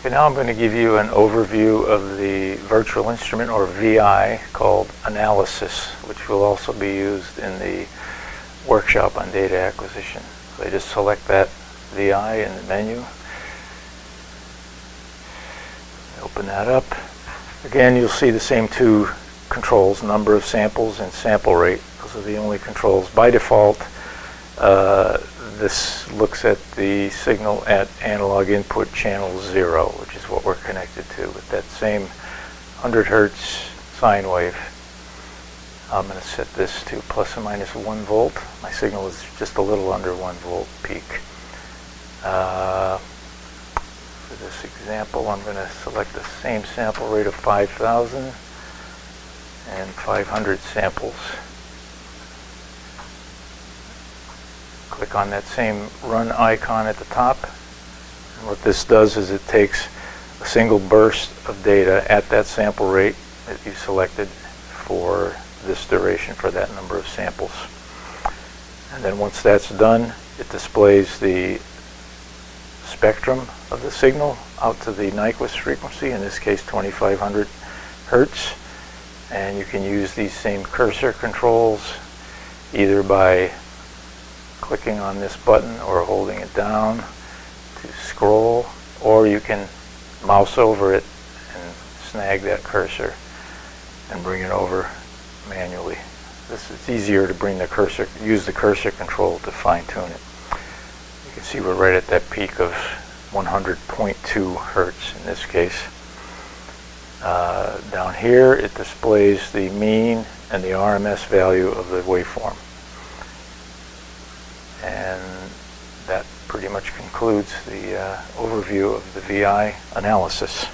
Okay, now I'm going to give you an overview of the virtual instrument, or VI, called Analysis, which will also be used in the workshop on data acquisition. So I just select that VI in the menu. Open that up. Again, you'll see the same two controls, number of samples and sample rate. Those are the only controls. By default, this looks at the signal at analog input channel 0, which is what we're connected to, with that same 100 hertz sine wave. I'm going to set this to plus or minus 1 volt. My signal is just a little under 1 volt peak. For this example, I'm going to select the same sample rate of 5,000 and 500 samples. Click on that same run icon at the top. And what this does is it takes a single burst of data at that sample rate that you selected for this duration, for that number of samples. And then once that's done, it displays the spectrum of the signal out to the Nyquist frequency, in this case 2500 hertz. And you can use these same cursor controls either by clicking on this button or holding it down to scroll, or you can mouse over it and snag that cursor and bring it over manually. This is easier to bring the cursor, use the cursor control to fine-tune it. You can see we're right at that peak of 100.2 hertz in this case. Down here it displays the mean and the RMS value of the waveform. And that pretty much concludes the overview of the VI analysis.